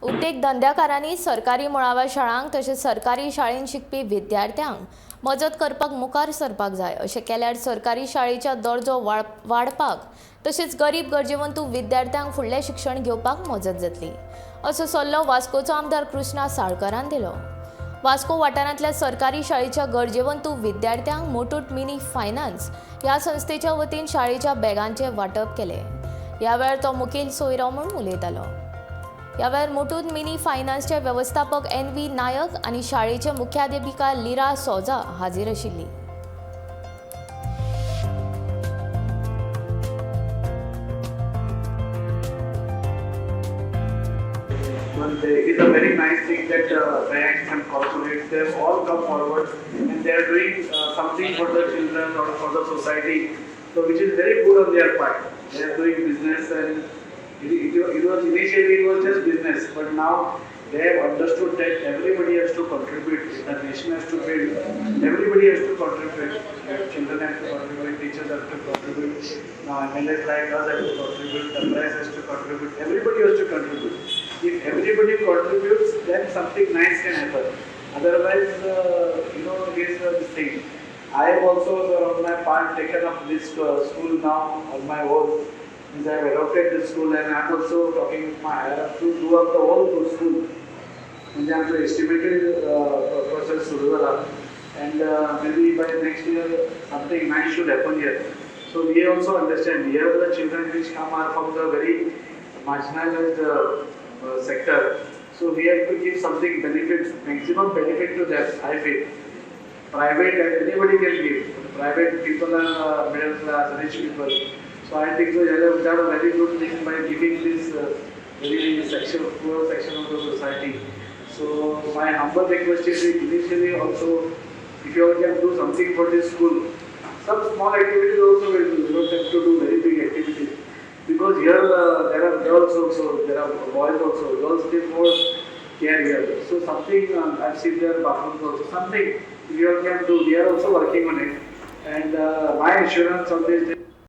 उद्देग धंद्याकारांनी सरकारी मुळाव्या शाळांक तसेच सरकारी शाळेंत शिकपी विद्यार्थ्यांक मजत करपाक मुखार सरपाक जाय। अशें केल्यार सरकारी शाळेचो दर्जो वाडपाक तसेच गरीब गरजेवंतू विद्यार्थ्यांक फुडलें शिक्षण घेवपाक मजत जातली, असो सल्लो वास्कोचो आमदार कृष्णा साळकारान दिलो। वास्को वाठारांतल्या सरकारी शाळेच्या गरजेवंतू विद्यार्थ्यांक मुठूत मिनी फायनान्स ह्या संस्थेच्या वतीन शाळेच्या बॅगांचे वांटप केले। ह्या वेळार तो मुखेल सोयरो म्हणून उलयतालो। ह्या वेळार मुठूत मिनी फायनान्सचे व्यवस्थापक NV नायक आनी शाळेचे मुख्याध्यापिका लीरा सोजा हाजीर आशिल्ली। It is a very nice thing that banks and corporates, they have all come forward and they are doing something for the children or for the society, so which is very good on their part. They are doing business and it was initially it was just business, but now they have understood that everybody has to contribute, the nation has to build, everybody has to contribute, children have to contribute, teachers have to contribute, now MLAs like us have to contribute, the press has to contribute, everybody has to contribute. If everybody contributes, then something nice can happen. Otherwise, it is this thing. I have also on my part taken up this school now on my own. Since I have adopted this school and I am also talking with my higher up to do up the whole school. म्हणजे आमचं estimated process सुरू झाला and maybe by next year something nice should happen here. So we also understand here the children which come are from the very marginalized sector. So we have to give something benefits, maximum benefit to them. I feel private and anybody can give. Private people are middle class, rich people. So I think so they have done a very good thing by giving this very section, poor section of the society. So my humble request is initially also, if you all can do something for this school, some small activities also will do. You don't have to do very big activities. Because here there are girls also, there are boys also. Girls give more care here. So something I've seen their bathrooms also. Something we all can do. We are also working on it. And my assurance on this.